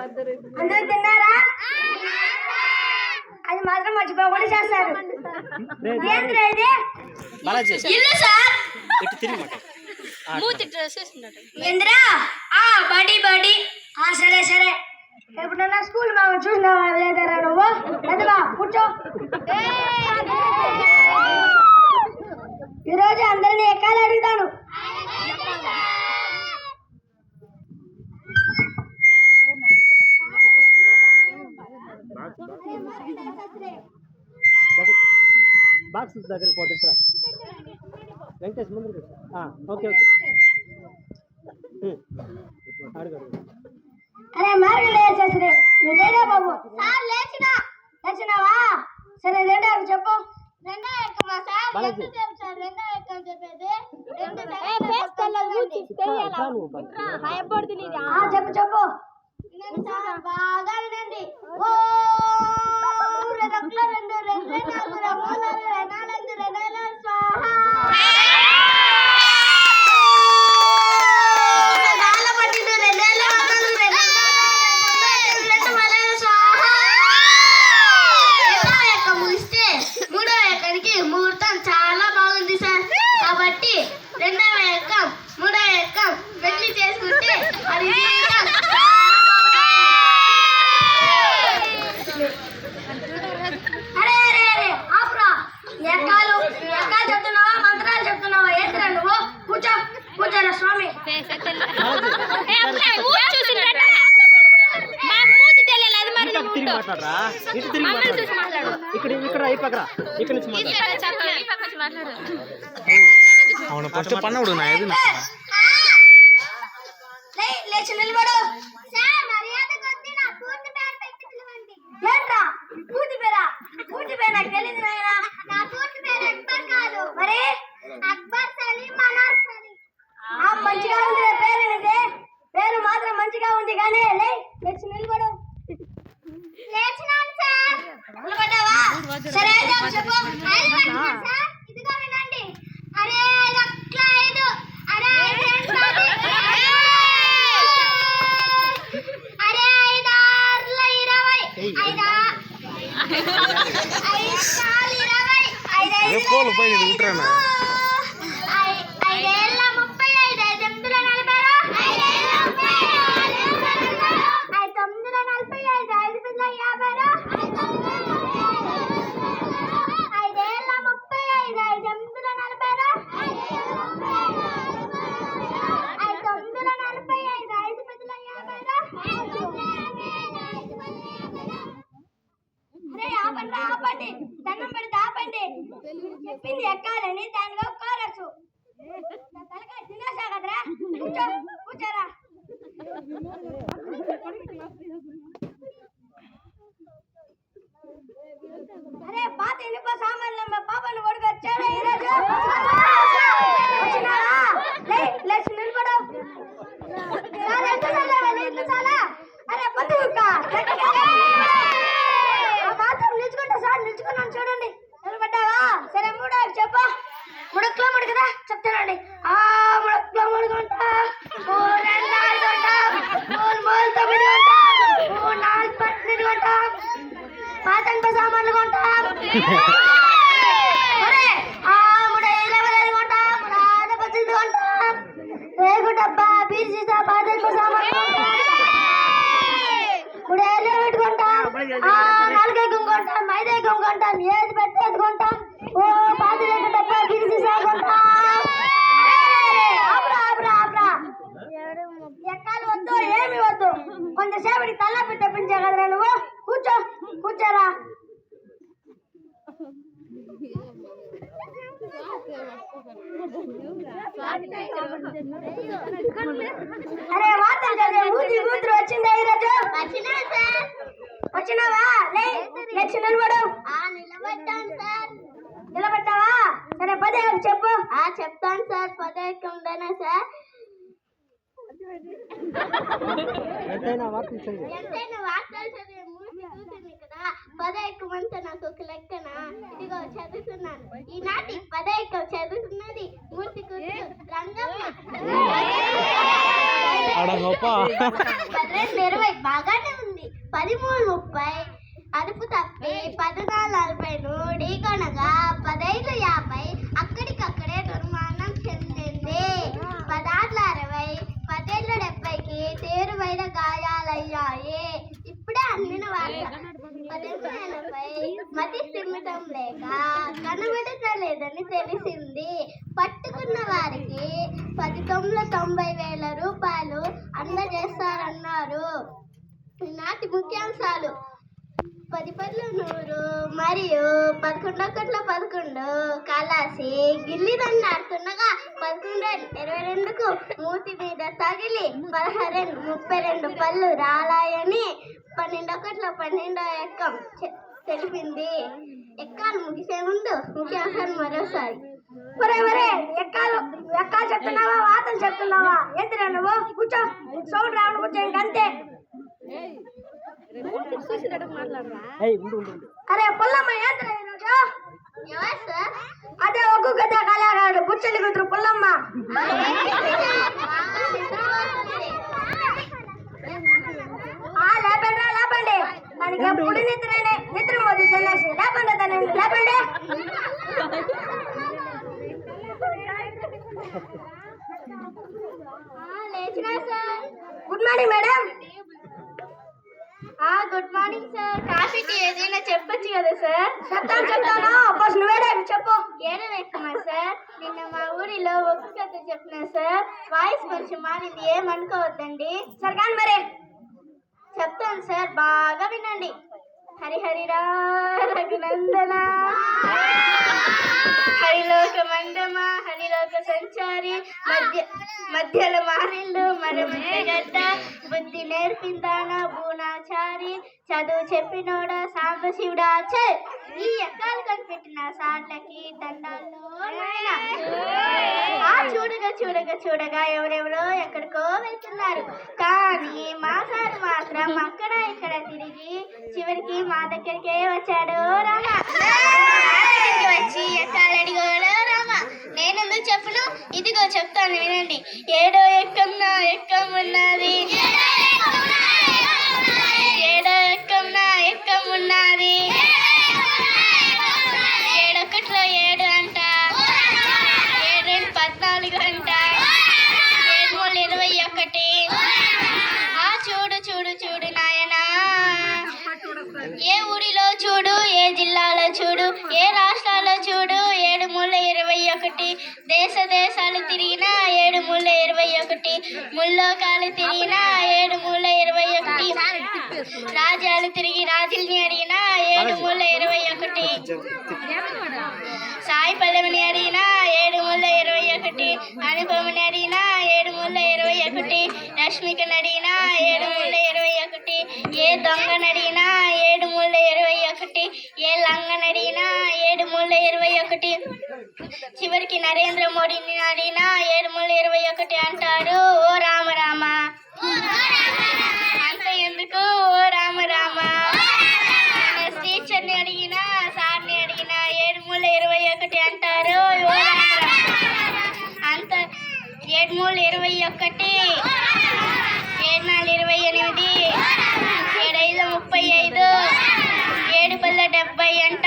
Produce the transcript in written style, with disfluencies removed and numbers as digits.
అందరూ తిన్నారా? అది మాత్రం మర్చిపోకుండా చేస్తారు. ఏంద్రా ఇది? ఇల్లు సార్. ఏంద్రా? బడి బడి. సరే సరే. ఎప్పుడన్నా స్కూల్ మా చూసినావా లేదరా నువ్వు? చదువా కూర్చో. ఈరోజు అందరినీ ఎక్కాలి అడుగుతాను. బాక్స్ దగ్గర పోతే వెంకటేష్ ముందు ఓకే ఓకే అరే మార్గం లేచేసరే నువ్వేనా బాబు? సార్ లేచినావా? సరే రెండో చెప్పు. రెండో ఎక్కమా సార్? ఎంత సేపు సార్ రెండో ఎక్కం చెప్పేది? చెప్పు చెప్పు. బాగా వినండి. ఓ రెండు రెండు రెండు ముహూర్తం చాలా బాగుంది సార్. కాబట్టి రెండవ ఎక్కం మూడవ ఎక్కం పెళ్లి చేసుకుంటే అది అరే అరే అరే ఆపురా. ఎక్కాలు చెప్తున్నావా మంత్రాలు చెప్తున్నావా? ఏంద్రా నువ్వు? కూర్చోరా స్వామి. అవును ఫస్ట్ పన్నవుడు లేచి నిలబడు. ఏంట్రా పూర్తి పేరా? పూర్తి పేరు నాకు తెలియదు నాయనా. నా పూర్తి పేరు అక్బర్ కాదు. మరి అక్బర్ సలీం అనార్ సలీం. మంచిగా ఉంది పేరు. ఇది పేరు మాత్రం మంచిగా ఉంది కానీ లేచి నిలబడు. లేచినాను సార్. నిలబడ్డావా? సరే చెప్పు. సార్ ఇదిగో వినండి. అరే 5,05,000. అరే 5 అరే 5 6 20. ఆపండి దండం పెడితే ఆపండి. చెప్పింది ఎక్కాలని దానిగా కారచ్చు. తలకాయ తినేసా కదరా. కూర్చోరా. అరే పాత ఇనుప సామాన్లు పాపను కొడుకు వచ్చారా ఈరోజు? లేచి నిలబడు. చాలా అరే పద్దు మాత్రం నిల్చుకుంటా సార్. నిల్చుకున్నాను చూడండి. నిలబడ్డావా? సరే మూడో చెప్పు. ముడక్లో ముడు కదా చెప్తానండి. ముడక్లో ముడుకుంటాం. 3 4 కొంటాం. 3 9 కొంటాం. 4 8 కొంటాం. పాతంప సామాన్లు కొంటాం. అరే 3 11 కొంటాం. 3 18 కొంటాం. రేగు డబ్బా బీర్ సీసా పాతంప సామాన్లు కొంటాం. 3 11 కొంటాం. 4 ఎగ్గం కొంటాం. 5 ఎగ్గం కొంటాం. ఏది పెడితే అది కొంటాం. పాత రేగు డబ్బా బీర్ సీసా కొంటాం. ఎక్కాలు వద్దు ఏమి వద్దు. కొంచెంసేపటికి తలపి తెప్పించా కదరా నువ్వు. కూర్చోరా. అరే వార్తలు చదివే కూతురు వచ్చిందా ఈరోజు? వచ్చినావా? లేచి నిలబడు. నిలబడ్డావా? సరే 10 చెప్పు. చెప్తాను సార్. 10 ఉండనా సార్? ఎంతైనా వార్తలు చదివే మూర్తి కూతుర్ని కదా. 10 ఎక్కమంటే నాకు ఒక లెక్కన. ఇదిగో చదువుతున్నాను. ఈనాటి 10 ఎక్క చదువుతున్నది మూర్తి కూతురు రంగమ్మ. 220 బాగానే ఉంది. 13:30 అదుపు తప్పి 14:40 ఢీకొనగా 15:50 అక్కడికక్కడే దుర్మరణం చెందింది. 16:60 17:70కి తీవ్రమైన గాయాలయ్యాయి. ఇప్పుడే అందిన వార్త. 18:80 మతి స్థిమితం లేక కనబడలేదని తెలిసింది. పట్టుకున్న వారికి 10,90,000 రూపాయలు అందజేస్తారన్నారు. ఈనాటి ముఖ్యాంశాలు: 10 పట్ల 100 మరియు 11 కలాసి గిల్లి దండాడుతుండగా 11:22కు మూతి మీద తగిలి 16:32 పళ్ళు రాలాయని 12 ఎక్కం తెలిపింది. ఎక్కాలు ముగిసే ముందు ముఖ్యాంశాలు మరోసారి. ఎక్కాలు చెప్తున్నావా, వార్తలు చెప్తున్నావా? ఏంటిరా నువ్వు? కూర్చో, సౌండ్ రావడం కూర్చో, ఇంకంతే. అరే పుల్లమ్మ, ఏంటిరా ఈరోజు? అదే ఒగ్గు గద్ద కళాకారుడు బుచ్చలి కూతురు పుల్లమ్మ. లేపండి, దానికి ఎప్పుడు నిద్ర మోదీ సన్యాసి. లేపండి తనండి, లేపండి. Good morning madam. Good morning sir. Coffee tea ఏదైనా చెప్పొచ్చు కదా సార్? చెప్తాను. ఫస్ట్ నువ్వేడే చెప్పు. ఏడవేకమా సార్? నిన్న మా ఊరిలో ఒక్క కథ చెప్పినా సార్. వాయిస్ కొంచెం మారింది, ఏమనుకోవద్దండి. సరే కానీ మరి చెప్తాను సార్, బాగా వినండి. హరిహరిరా రఘునందన హరిలోక మండమ హరిలోక సంచారి మధ్యలో మారిల్లు మరమగడ్డ బుద్ధి నేర్పిందానా బూనాచారి చదువు చెప్పినోడ సాంబశివుడా. ఈ ఎక్కాలు కనిపెట్టిన సార్లకి దండాల్లో చూడగా ఎవరెవరో ఎక్కడికో వెళ్తున్నారు. కానీ మా సార్ మాత్రం అక్కడ ఇక్కడ తిరిగి చివరికి మా దగ్గరికే వచ్చాడు. రామ వచ్చి ఎక్కాలు అడిగాడు. రామ నేనెందుకు చెప్పను? ఇదిగో చెప్తాను వినండి. 7వ ఎక్కం ఉన్నది, 7వ ఎక్కం ఉన్నది. 7 7 అంట, 7 14 అంట, 7 21. చూడు నాయనా, ఏ ఊరిలో చూడు, ఏ జిల్లాలో చూడు, ఏ రాష్ట్రాల్లో చూడు, 7 21. దేశాలు తిరిగినా 7 21. ముల్లోకాలు తిరిగినా 7 21. రాజ్యాలు తిరిగి రాజుల్ని అడిగినా 7 21. సాయి పల్లవిని అడిగినా 7 21. అనుపమని అడిగినా 7 21. రష్మికని అడిగినా 7 21. ఏ దొంగని అడిగినా 7 21. ఏ లంగని అడిగినా 7 21. చివరికి నరేంద్ర మోడీని అడిగినా 7 21 అంటారు. ఓ రామ రామ, అంత ఎందుకు ఓ రామ రామ? టీచర్ని అడిగినా సార్ని అడిగినా 7 21 అంటారు. ఓ రామ రామ, అంత 7 21, 7 4 28, 7 5 35, 7 10 70 అంట.